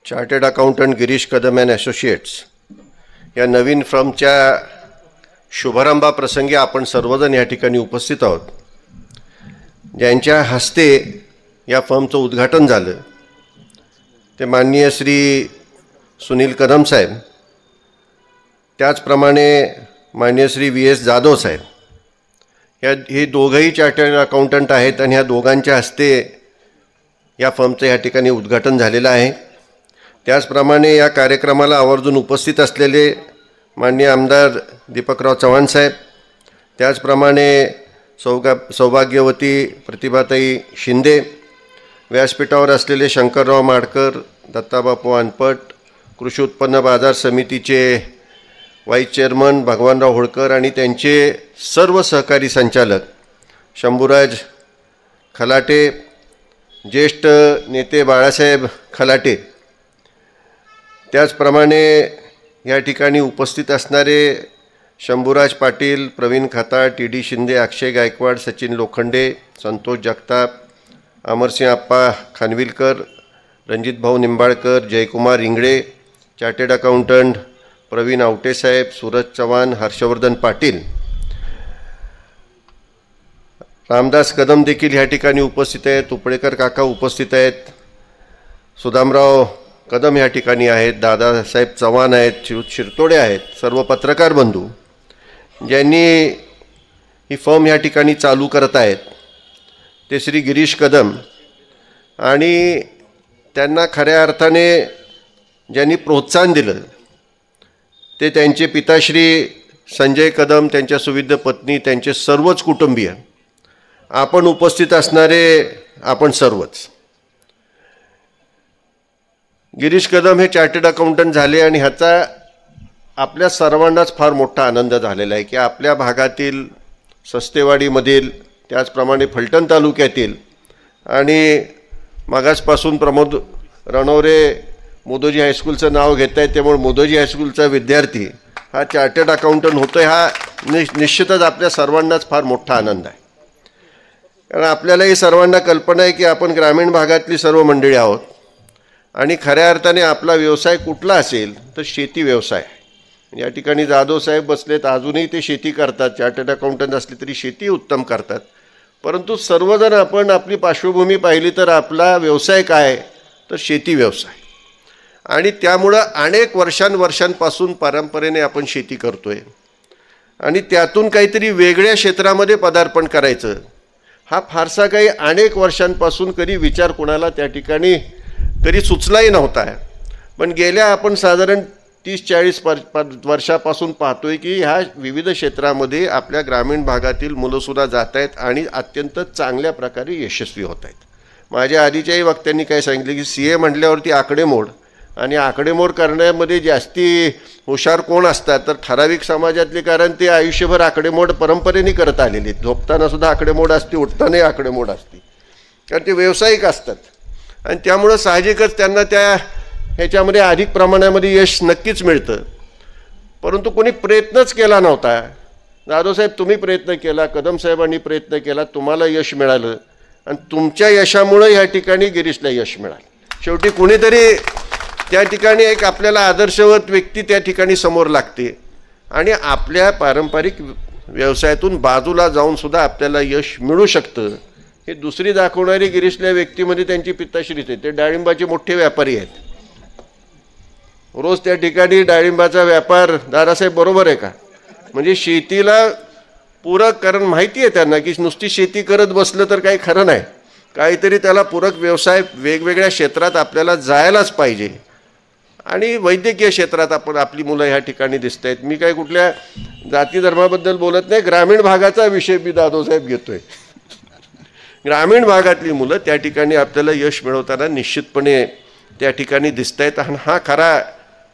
Chartered accountant Girish Kadam and associates या नवीन फर्मच्या शुभारंभाप्रसंगी आपण सर्वजण या ठिकाणी उपस्थित आहोत. ज्यांच्या हस्ते या फर्मचं उद्घाटन झालं ते माननीय श्री सुनील कदम साहेब, त्याचप्रमाणे माननीय श्री VS जाधव साहेब. हे दोघंही चार्टर्ड अकाउंटंट आहेत आणि ह्या दोघांच्या हस्ते या फर्मचं या ठिकाणी उद्घाटन झालेलं आहे. त्याचप्रमाणे या कार्यक्रमाला आवर्जून उपस्थित असलेले माननीय आमदार दीपकराव चव्हाण साहेब, त्याचप्रमाणे सौभाग्यवती प्रतिभाताई शिंदे, व्यासपीठावर असलेले शंकरराव माडकर, दत्ताबापू अनपट, कृषी उत्पन्न बाजार समितीचे व्हाईस चेअरमन भगवानराव होळकर आणि त्यांचे सर्व सहकारी संचालक, शंभूराज खलाटे, ज्येष्ठ नेते बाळासाहेब खलाटे, त्याचप्रमाणे या ठिकाणी उपस्थित असणारे शंभूराज पाटील, प्रवीण खताळ, TD शिंदे, अक्षय गायकवाड, सचिन लोखंडे, संतोष जगताप, अमरसिंह आप्पा खानविलकर, रणजित भाऊ निंबाळकर, जयकुमार इंगळे, चार्टर्ड अकाउंटंट प्रवीण आवटे साहेब, सूरज चव्हाण, हर्षवर्धन पाटील, रामदास कदम देखील ह्या ठिकाणी उपस्थित आहेत, उपळेकर काका उपस्थित आहेत, सुदामराव कदम या ठिकाणी आहेत, दादासाहेब चव्हाण आहेत, शिरतोडे आहेत, सर्व पत्रकार बंधू ज्यांनी ही फर्म या ठिकाणी चालू करत आहेत ते श्री गिरीश कदम आणि त्यांना खऱ्या अर्थाने ज्यांनी प्रोत्साहन दिलं ते त्यांचे पिताश्री संजय कदम, त्यांच्या सुविद्य पत्नी, त्यांचे सर्वच कुटुंबीय, आपण उपस्थित असणारे आपण सर्वच. गिरीश कदम हे चार्टर्ड अकाउंटंट झाले आणि ह्याचा आपल्या सर्वांनाच फार मोठा आनंद झालेला आहे की आपल्या भागातील सस्तेवाडीमधील, त्याचप्रमाणे फलटण तालुक्यातील आणि मागासपासून प्रमोद रणवरे मोदोजी हायस्कूलचं नाव घेत आहेत, त्यामुळे मोदोजी हायस्कूलचा विद्यार्थी हा चार्टर्ड अकाउंटंट होतो आहे, हा निश्चितच आपल्या सर्वांनाच फार मोठा आनंद आहे. कारण आपल्यालाही सर्वांना कल्पना आहे की आपण ग्रामीण भागातली सर्व मंडळी आहोत आणि खऱ्या अर्थाने आपला व्यवसाय कुठला असेल तर शेती व्यवसाय. या ठिकाणी जाधव साहेब बसलेत, अजूनही ते शेती करतात, चार्टर्ड अकाउंटंट असले तरी शेती उत्तम करतात. परंतु सर्वजण आपण आपली पार्श्वभूमी पाहिली तर आपला व्यवसाय काय तर शेती व्यवसाय आणि त्यामुळं अनेक वर्षांपासून परंपरेने आपण शेती करतोय आणि त्यातून काहीतरी वेगळ्या क्षेत्रामध्ये पदार्पण करायचं हा फारसा काही अनेक वर्षांपासून कधी विचार कोणाला त्या ठिकाणी कधी सुचलाही नव्हता. पण गेल्या आपण साधारण 30-40 वर्षापासून पाहतोय की ह्या विविध क्षेत्रामध्ये आपल्या ग्रामीण भागातील मुलंसुद्धा जात आहेत आणि अत्यंत चांगल्या प्रकारे यशस्वी होत आहेत. माझ्या आधीच्याही वक्त्यांनी काय सांगितलं की CA म्हटल्यावरती आकडेमोड आणि आकडेमोड करण्यामध्ये जास्ती हुशार कोण असतात तर ठराविक समाजातले, कारण ते आयुष्यभर आकडेमोड परंपरेने करत आलेले आहेत. झोपताना सुद्धा आकडेमोड असते, उठतानाही आकडेमोड असते, कारण ते व्यावसायिक असतात आणि त्यामुळं साहजिकच त्यांना त्या ह्याच्यामध्ये अधिक प्रमाणामध्ये यश नक्कीच मिळतं. परंतु कोणी प्रयत्नच केला नव्हता. जाधवसाहेब तुम्ही प्रयत्न केला, कदम साहेबांनी प्रयत्न केला, तुम्हाला यश मिळालं आणि तुमच्या यशामुळं ह्या ठिकाणी गिरीशला यश मिळालं. शेवटी कोणीतरी त्या ठिकाणी एक आपल्याला आदर्शवत व्यक्ती त्या ठिकाणी समोर लागते आणि आपल्या पारंपरिक व्यवसायातून बाजूला जाऊन सुद्धा आपल्याला यश मिळू शकतं हे दुसरी दाखवणारी गिरीशल्या व्यक्तीमध्ये त्यांची पिताश्रीच आहे. ते डाळिंबाचे मोठे व्यापारी आहेत. रोज त्या ठिकाणी डाळिंबाचा व्यापार, दादासाहेब बरोबर आहे का, म्हणजे शेतीला पूरक, कारण माहिती आहे त्यांना की नुसती शेती करत बसलं तर काही खरं नाही, काहीतरी त्याला पूरक व्यवसाय वेगवेगळ्या क्षेत्रात आपल्याला जायलाच पाहिजे. आणि वैद्यकीय क्षेत्रात आपण आपली मुलं ह्या ठिकाणी दिसत आहेत. मी काही कुठल्या जाती धर्माबद्दल बोलत नाही, ग्रामीण भागाचा विषय मी दादोसाहेब घेतोय. ग्रामीण भागातली मुलं त्या ठिकाणी आपल्याला यश मिळवताना निश्चितपणे त्या ठिकाणी दिसत आहेत आणि हा खरा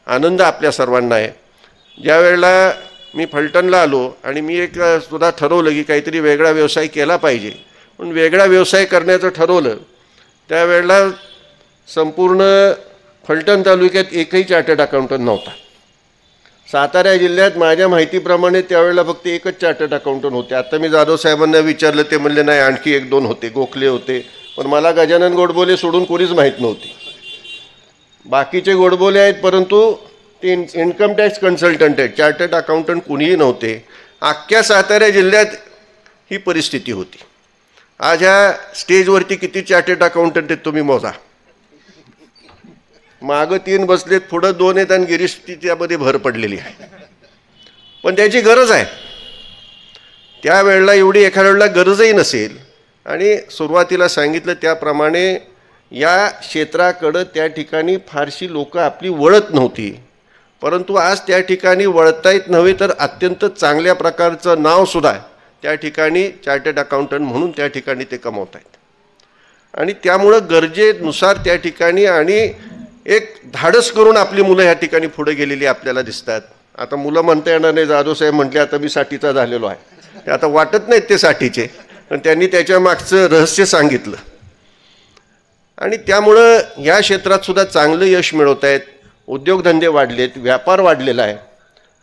आनंद आपल्या सर्वांना आहे. ज्या वेळेला मी फलटणला आलो आणि मी एक सुद्धा ठरवलं की काहीतरी वेगळा व्यवसाय केला पाहिजे, पण वेगळा व्यवसाय करण्याचं ठरवलं त्यावेळेला संपूर्ण फलटण तालुक्यात एकही चार्टर्ड अकाउंटंट नव्हता. सातारा जिल्ह्यात माझ्या माहितीप्रमाणे त्यावेळेला फक्त एकच चार्टर्ड अकाउंटंट होते. आता मी जाधव साहेबांना विचारलं, ते म्हणले नाही आणखी 1-2 होते, गोखले होते, पण मला गजानन गोडबोले सोडून कोणीच माहीत नव्हती. बाकीचे गोडबोले आहेत, परंतु ते इन्कम टॅक्स कन्सल्टंट आहेत, चार्टर्ड अकाउंटंट कुणीही नव्हते. अख्ख्या सातारा जिल्ह्यात ही परिस्थिती होती. आज ह्या स्टेजवरती किती चार्टर्ड अकाउंटंट आहेत तुम्ही मोजा. मागं 3 बसलेत, पुढं 2 आहेत आणि गिरीश त्यामध्ये भर पडलेली आहे. पण त्याची गरज आहे. त्यावेळेला एवढी एखाद्या वेळेला गरजही नसेल. आणि सुरुवातीला सांगितलं त्याप्रमाणे या क्षेत्राकडं त्या ठिकाणी फारशी लोक आपली वळत नव्हती, परंतु आज त्या ठिकाणी वळतायत नव्हे तर अत्यंत चांगल्या प्रकारचं नावसुद्धा त्या ठिकाणी चार्टर्ड अकाउंटंट म्हणून त्या ठिकाणी ते कमवत आहेत. आणि त्यामुळं गरजेनुसार त्या ठिकाणी आणि एक धाडस करून आपली मुलं ह्या ठिकाणी पुढे गेलेली आपल्याला दिसतात. आता मुलं म्हणता येणार नाही, जाधव साहेब म्हटले आता मी साठीचा झालेलो आहे, ते आता वाटत नाहीत ते साठीचे, पण त्यांनी त्याच्या मागचं रहस्य सांगितलं. आणि त्यामुळं या क्षेत्रात सुद्धा चांगलं यश मिळवत आहेत. उद्योगधंदे वाढलेत, व्यापार वाढलेला आहे.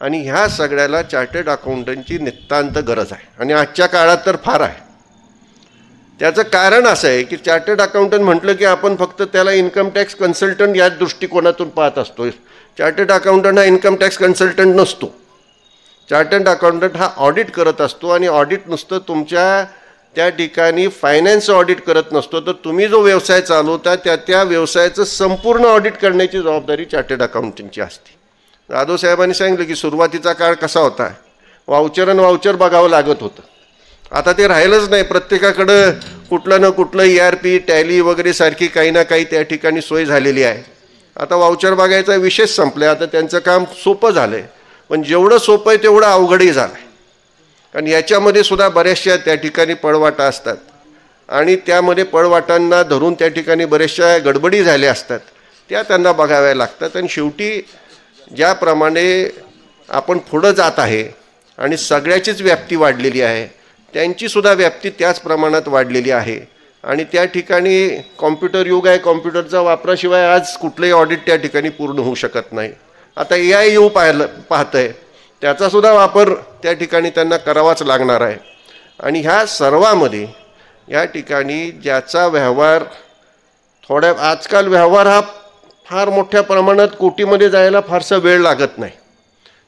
आणि ह्या सगळ्याला चार्टर्ड अकाउंटंटची नितांत गरज आहे. आणि आजच्या काळात तर फार आहे. त्याचं कारण असं आहे की चार्टर्ड अकाउंटंट म्हटलं की आपण फक्त त्याला इन्कम टॅक्स कन्सल्टंट या दृष्टिकोनातून पाहत असतो. चार्टर्ड अकाउंटंट हा इन्कम टॅक्स कन्सल्टंट नसतो. चार्टर्ड अकाउंटंट हा ऑडिट करत असतो. आणि ऑडिट नुसतं तुमच्या त्या ठिकाणी फायनान्स ऑडिट करत नसतो, तर तुम्ही जो व्यवसाय चालवता त्या व्यवसायाचं संपूर्ण ऑडिट करण्याची जबाबदारी चार्टर्ड अकाउंटंटची असते. जाधव साहेबांनी सांगितलं की सुरुवातीचा काळ कसा होता, वाउचर बघावं लागत होतं. आता ते राहिलंच नाही. प्रत्येकाकडं कुठलं ना कुठलं ERP टॅली वगैरे सारखी काही ना काही त्या ठिकाणी सोय झालेली आहे. आता वाउचर बघायचा विषयच संपला. आता त्यांचं काम सोपं झालं आहे, पण जेवढं सोपं आहे तेवढं अवघडही झालं आहे. कारण याच्यामध्ये सुद्धा बऱ्याचशा त्या ठिकाणी पळवाटा असतात. आणि त्यामध्ये पळवाटांना धरून त्या ठिकाणी बऱ्याचशा गडबडी झाल्या असतात, त्या त्यांना बघाव्या लागतात. आणि शेवटी ज्याप्रमाणे आपण पुढं जात आहे आणि सगळ्याचीच व्याप्ती वाढलेली आहे, त्यांचीसुद्धा व्याप्ती त्याच प्रमाणात वाढलेली आहे. आणि त्या ठिकाणी कॉम्प्युटर युग आहे. कॉम्प्युटरचा वापराशिवाय आज कुठलंही ऑडिट त्या ठिकाणी पूर्ण होऊ शकत नाही. आता AI येऊ पाहतं आहे, त्याचासुद्धा वापर त्या ठिकाणी त्यांना करावाच लागणार आहे. आणि ह्या सर्वामध्ये या ठिकाणी ज्याचा व्यवहार आजकाल व्यवहार हा फार मोठ्या प्रमाणात कोटीमध्ये जायला फारसा वेळ लागत नाही.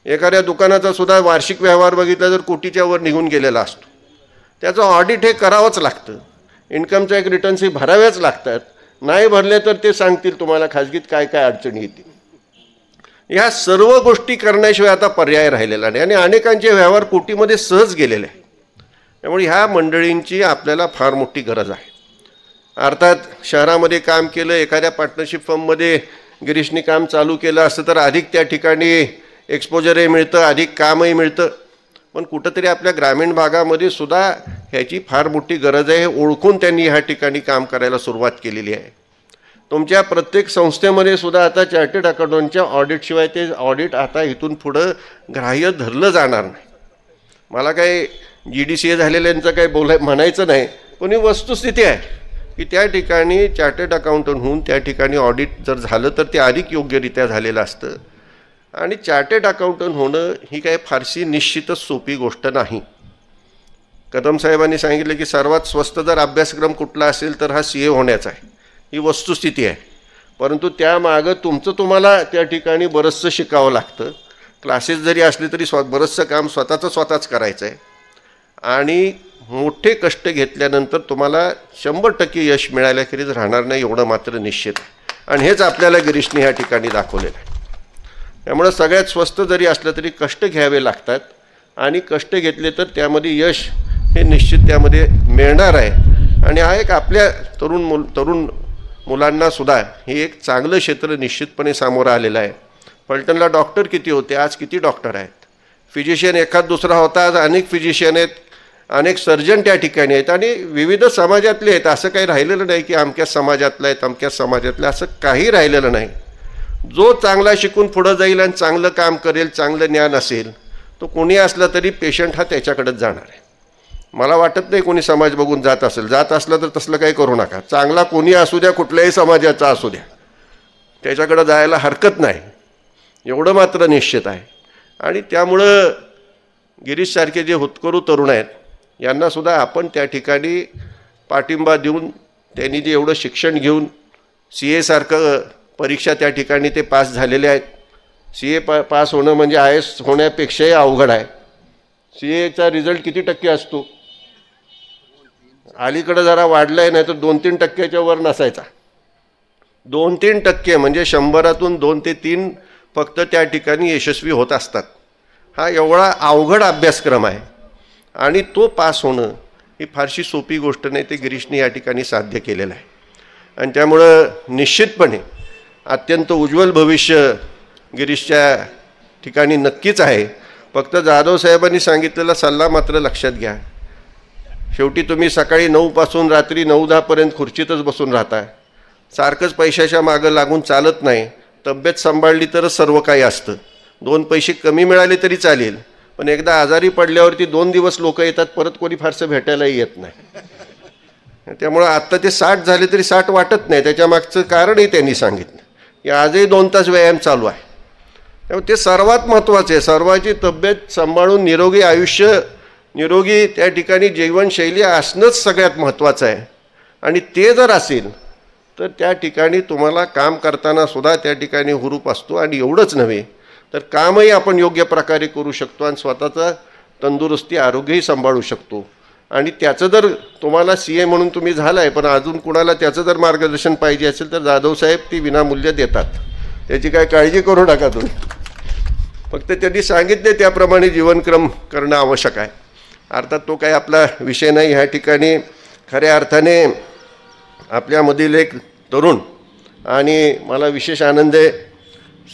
एखाद्या दुकानाचा सुद्धा वार्षिक व्यवहार बघितला तर कोटीच्या वर निघून गेलेला असतो. त्याचं ऑडिट हे करावंच लागतं. इन्कम टॅक्स रिटर्न्स हे भराव्याच लागतात. नाही भरले तर ते सांगतील तुम्हाला खाजगीत काय काय अडचणी येतील. ह्या सर्व गोष्टी करण्याशिवाय आता पर्याय राहिलेला नाही. आणि अनेकांचे व्यवहार कोटीमध्ये सहज गेलेले आहेत. त्यामुळे ह्या मंडळींची आपल्याला फार मोठी गरज आहे. अर्थात शहरामध्ये काम केलं, एखाद्या पार्टनरशिप फर्ममध्ये गिरीशनी काम चालू केलं असतं तर अधिक त्या ठिकाणी एक्सपोजरही मिळतं, अधिक कामही मिळतं. पण कुठंतरी आपल्या ग्रामीण भागामध्ये सुद्धा ह्याची फार मोठी गरज आहे. ओळखून त्यांनी ह्या ठिकाणी काम करायला सुरुवात केलेली आहे. तुमच्या प्रत्येक संस्थेमध्ये सुद्धा आता चार्टर्ड अकाउंटंटच्या ऑडिटशिवाय ते ऑडिट आता इथून पुढं ग्राह्य धरलं जाणार नाही. मला काही GDCA झालेल्यांचं काही म्हणायचं नाही, पण ही वस्तुस्थिती आहे की त्या ठिकाणी चार्टर्ड अकाउंटंट होऊन त्या ठिकाणी ऑडिट जर झालं तर ते अधिक योग्यरित्या झालेलं असतं. आणि चार्टर्ड अकाउंटंट होणं ही काही फारशी निश्चितच सोपी गोष्ट नाही. कदम साहेबांनी सांगितलं की सर्वात स्वस्त जर अभ्यासक्रम कुठला असेल तर हा CA होण्याचा आहे. ही वस्तुस्थिती आहे. परंतु त्यामागं तुम्हाला त्या ठिकाणी बरंचसं शिकावं लागतं. क्लासेस जरी असले तरी बरंचसं काम स्वतःच करायचं आहे. आणि मोठे कष्ट घेतल्यानंतर तुम्हाला 100% यश मिळाल्याखेरीज राहणार नाही, एवढं मात्र निश्चित आहे. आणि हेच आपल्याला गिरीशने ह्या ठिकाणी दाखवलेलं आहे. त्यामुळं सगळ्यात स्वस्त जरी असलं तरी कष्ट घ्यावे लागतात. आणि कष्ट घेतले तर त्यामध्ये यश हे निश्चित त्यामध्ये मिळणार आहे. आणि हा एक आपल्या तरुण मुलांनासुद्धा हे एक चांगलं क्षेत्र निश्चितपणे सामोरं आलेलं आहे. फलटणला डॉक्टर किती होते, आज किती डॉक्टर आहेत. फिजिशियन एखाद दुसरा होता, आज अनेक फिजिशियन आहेत, अनेक सर्जन त्या ठिकाणी आहेत. आणि विविध समाजातले आहेत. असं काही राहिलेलं नाही की अमक्या समाजातलं आहेत अमक्या समाजातलं, असं काही राहिलेलं नाही. जो चांगला शिकून पुढं जाईल आणि चांगलं काम करेल, चांगलं ज्ञान असेल, तो कोणी असला तरी पेशंट हा त्याच्याकडेच जाणार आहे. मला वाटत नाही कोणी समाज बघून जात असेल. जात असलं तर तसलं काही करू नका. चांगला कोणी असू द्या, कुठल्याही समाजाचा असू द्या, त्याच्याकडे जायला हरकत नाही, एवढं मात्र निश्चित आहे. आणि त्यामुळं गिरीशसारखे जे होतकरू तरुण आहेत यांनासुद्धा आपण त्या ठिकाणी पाठिंबा देऊन त्यांनी जे एवढं शिक्षण घेऊन CA सारखं परीक्षा त्या ठिकाणी ते पास झालेले आहेत. CA पास होणं म्हणजे IAS होण्यापेक्षाही अवघड आहे. CAचा रिझल्ट किती टक्के असतो? अलीकडं जरा वाढलं आहे, नाही तर 2-3 टक्क्याच्या वर नसायचा. 2-3 टक्के म्हणजे 100तून 2 ते 3 फक्त त्या ठिकाणी यशस्वी होत असतात. हा एवढा अवघड अभ्यासक्रम आहे आणि तो पास होणं ही फारशी सोपी गोष्ट नाही. ते गिरीशने या ठिकाणी साध्य केलेलं आहे आणि त्यामुळं निश्चितपणे अत्यंत उज्ज्वल भविष्य गिरीशच्या ठिकाणी नक्कीच आहे. फक्त जाधव साहेबांनी सांगितलेला सल्ला मात्र लक्षात घ्या. शेवटी तुम्ही सकाळी 9 पासून रात्री 9-10 पर्यंत खुर्चीतच बसून राहता. सारखंच पैशाच्या मागं लागून चालत नाही. तब्येत सांभाळली तरच सर्व काही असतं. 2 पैसे कमी मिळाले तरी चालेल, पण एकदा आजारी पडल्यावरती 2 दिवस लोक येतात, परत कोणी फारसं भेटायलाही येत नाही. त्यामुळं आत्ता ते 60 झाले तरी 60 वाटत नाही. त्याच्या मागचं कारणही त्यांनी सांगितलं की आजही 2 तास व्यायाम चालू आहे. त्यामुळे ते सर्वात महत्त्वाचं आहे. सर्वांची तब्येत सांभाळून निरोगी आयुष्य, निरोगी त्या ठिकाणी जीवनशैली असणंच सगळ्यात महत्त्वाचं आहे. आणि ते जर असेल तर त्या ठिकाणी तुम्हाला काम करताना सुद्धा त्या ठिकाणी हुरूप असतो. आणि एवढंच नव्हे तर कामही आपण योग्य प्रकारे करू शकतो आणि स्वतःचं तंदुरुस्ती आरोग्यही सांभाळू शकतो. आणि त्याचं जर तुम्हाला CA म्हणून तुम्ही झाला आहे, पण अजून कुणाला त्याचं जर मार्गदर्शन पाहिजे असेल तर जाधव साहेब ती विनामूल्य देतात. त्याची काय काळजी करू नका तुम्ही. फक्त त्यांनी सांगितले त्याप्रमाणे जीवनक्रम करणं आवश्यक आहे. अर्थात तो काही आपला विषय नाही. ह्या ठिकाणी खऱ्या अर्थाने आपल्यामधील एक तरुण आणि मला विशेष आनंद आहे,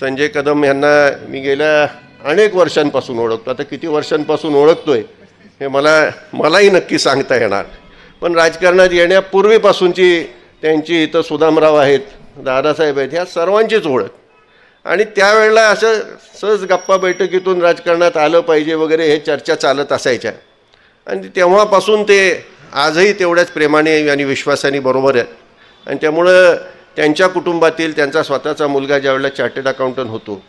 संजय कदम यांना मी गेल्या अनेक वर्षांपासून ओळखतो. आता किती वर्षांपासून ओळखतो आहे हे मलाही नक्की सांगता येणार, पण राजकारणात येण्यापूर्वीपासूनची त्यांची इथं सुदामराव आहेत, दादासाहेब आहेत, ह्या सर्वांचीच ओळख. आणि त्यावेळेला असं सहज गप्पा बैठकीतून राजकारणात आलं पाहिजे वगैरे हे चर्चा चालत असायच्या. आणि तेव्हापासून ते आजही तेवढ्याच प्रेमाने आणि विश्वासाने बरोबर आहेत. आणि त्यामुळं त्यांच्या कुटुंबातील त्यांचा स्वतःचा मुलगा ज्यावेळेला चार्टर्ड अकाउंटंट होतो,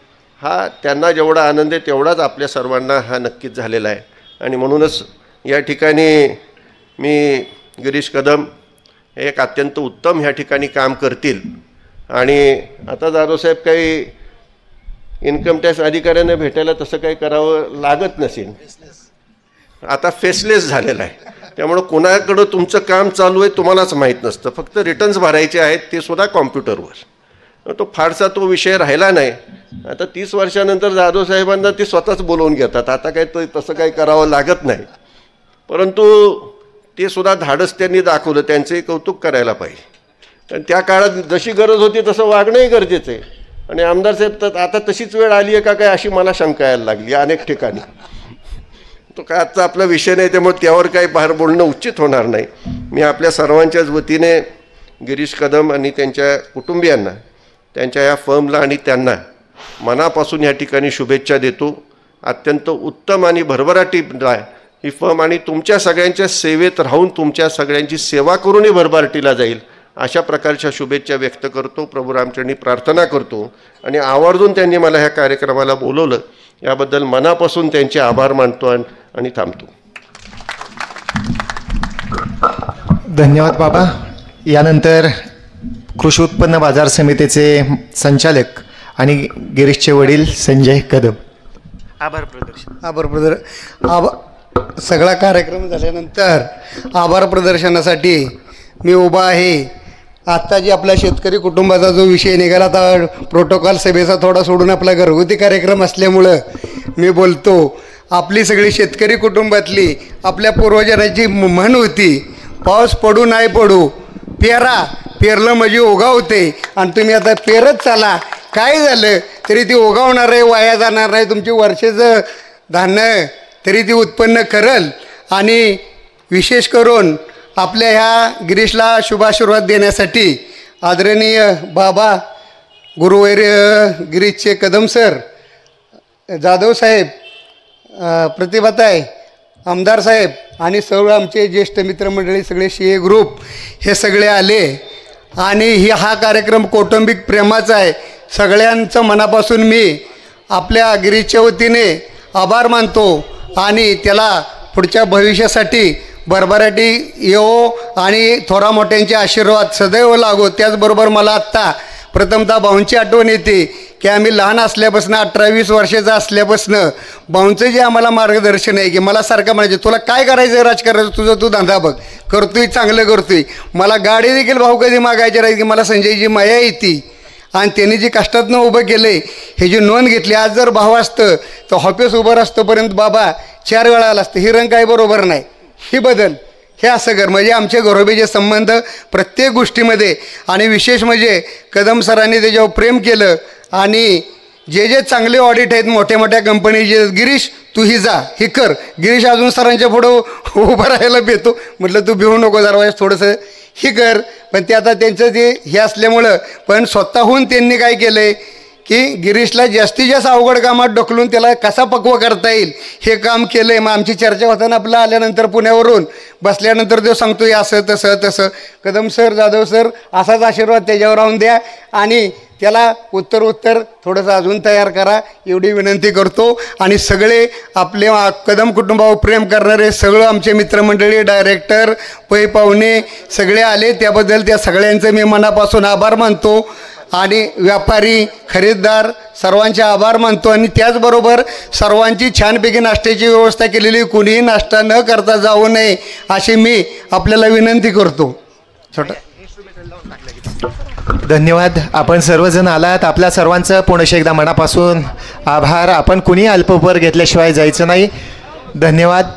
हा त्यांना जेवढा आनंद आहे तेवढाच आपल्या सर्वांना हा नक्कीच झालेला आहे. आणि म्हणूनच या ठिकाणी मी गिरीश कदम हे एक अत्यंत उत्तम ह्या ठिकाणी काम करतील. आणि आता जाधवसाहेब काही इन्कम टॅक्स अधिकाऱ्यांना भेटायला तसं काही करावं लागत नसेल. आता फेसलेस झालेला आहे. त्यामुळं कोणाकडं तुमचं काम चालू आहे तुम्हालाच माहीत नसतं. फक्त रिटर्न्स भरायचे आहेत, ते सुद्धा कॉम्प्युटरवर. तो फारसा तो विषय राहिला नाही. आता 30 वर्षानंतर जाधव साहेबांना ते स्वतःच बोलवून घेतात. आता काय तसं काही करावं लागत नाही. परंतु ते सुद्धा धाडस त्यांनी दाखवलं. त्यांचंही कौतुक करायला पाहिजे. आणि त्या काळात जशी गरज होती तसं वागणंही गरजेचं आहे. आणि आमदार साहेब तर आता तशीच वेळ आली आहे का काय अशी मला शंका यायला लागली अनेक ठिकाणी. तो काय आजचा आपला विषय नाही, त्यामुळे त्यावर काही बाहेर बोलणं उचित होणार नाही. मी आपल्या सर्वांच्याच वतीने गिरीश कदम आणि त्यांच्या कुटुंबियांना, त्यांच्या या फर्मला आणि त्यांना मनापासून या ठिकाणी शुभेच्छा देतो. अत्यंत उत्तम आणि भरभराटी ही फर्म आणि तुमच्या सगळ्यांच्या सेवेत राहून तुमच्या सगळ्यांची सेवा करूनही भरभराटीला जाईल अशा प्रकारच्या शुभेच्छा व्यक्त करतो. प्रभू रामचरणी प्रार्थना करतो. आणि आवर्जून त्यांनी मला ह्या कार्यक्रमाला बोलवलं याबद्दल मनापासून त्यांचे आभार मानतो आणि थांबतो. धन्यवाद बाबा. यानंतर कृषी उत्पन्न बाजार समितीचे संचालक आणि गिरीशचे वडील संजय कदम. आभार प्रदर्शन. सगळा कार्यक्रम झाल्यानंतर आभार प्रदर्शनासाठी मी उभा आहे. आत्ता जी आपल्या शेतकरी कुटुंबाचा जो विषय निघाला, आता प्रोटोकॉल सभेचा थोडा सोडून आपला घरगुती कार्यक्रम असल्यामुळं मी बोलतो. आपली सगळी शेतकरी कुटुंबातली आपल्या पूर्वजांची म्हण होती, पाऊस पडू नाही पडू, पेरलं म्हणजे उगावते. आणि तुम्ही आता पेरत चाला, काय झालं तरी ती उगावणार आहे, वाया जाणार नाही. तुमची वर्षाचं धान्य तरी ती उत्पन्न करल. आणि विशेष करून आपल्या ह्या गिरीशला शुभाशीर्वाद देण्यासाठी आदरणीय बाबा गुरुवैर्य गिरीशचे कदम सर, जाधव साहेब, प्रतिभाताई, आमदार साहेब आणि सर्व आमचे ज्येष्ठ मित्रमंडळी, सगळे CA ग्रुप हे सगळे आले. आणि हा कार्यक्रम कौटुंबिक प्रेमाचा आहे. सगळ्यांचं मनापासून मी आपल्या गिरीशच्या वतीने आभार मानतो. आणि त्याला पुढच्या भविष्यासाठी भरभराटी येवो आणि थोरा मोठ्यांचे आशीर्वाद सदैव लागो. त्याचबरोबर मला आत्ता प्रथमतः भाऊंची आठवण येते की आम्ही लहान असल्यापासून 18-20 वर्षाचा असल्यापासून भाऊंचं जे आम्हाला मार्गदर्शन आहे की मला सारखं म्हणायचे तुला काय करायचं राजकारणाचं तुझं तू धंदा बघ करतोय चांगलं करतोय. मला गाडी देखील भाऊ कधी मागायचे राहील की मला संजयची माया येते आणि त्यांनी जे कष्टातनं उभं केलं आहे ह्याची नोंद घेतली. आज जर भाऊ असतं तर ऑफिस उभं असतोपर्यंत बाबा 4 वेळा आला असतं ही रंग काय बरोबर नाही ही बदल हे असं कर. म्हणजे आमचे घरोबीचे संबंध प्रत्येक गोष्टीमध्ये आणि विशेष म्हणजे कदम सरांनी त्याच्यावर प्रेम केलं आणि जे जे चांगले ऑडिट आहेत मोठ्या मोठ्या कंपनीचे गिरीश तू ही जा हे कर. गिरीश अजून सरांच्या पुढं उभं राहायला भेटतो म्हटलं तू भिवू नको जरा थोडंसं ही कर. पण ते आता त्यांचं ते हे असल्यामुळं पण स्वतःहून त्यांनी काय केलं आहे की गिरीशला जास्तीत जास्त अवघड कामात ढकलून त्याला कसा पक्व करता येईल हे काम केलं आहे. मग आमची चर्चा होताना आपलं आल्यानंतर पुण्यावरून बसल्यानंतर तो सांगतो आहे असं तसं तसं. कदम सर जाधव सर असाच आशीर्वाद त्याच्यावर राहून द्या आणि त्याला उत्तर थोडंसं अजून तयार करा एवढी विनंती करतो. आणि सगळे आपले कदम कुटुंबावर प्रेम करणारे सगळं आमचे मित्रमंडळी डायरेक्टर पै पाहुणे सगळे आले त्याबद्दल त्या सगळ्यांचं मी मनापासून आभार मानतो आणि व्यापारी खरेदीदार सर्वांचे आभार मानतो. आणि त्याचबरोबर सर्वांची छानपैकी नाश्त्याची व्यवस्था केलेली कुणीही नाश्ता न करता जाऊ नये अशी मी आपल्याला विनंती करतो. छोटा धन्यवाद. आपण सर्वजण आलात. आपल्या सर्वांचं पुनश्च एकदा मनापासून आभार. आपण कुणी अल्पभर घेतल्याशिवाय जायचं नाही. धन्यवाद.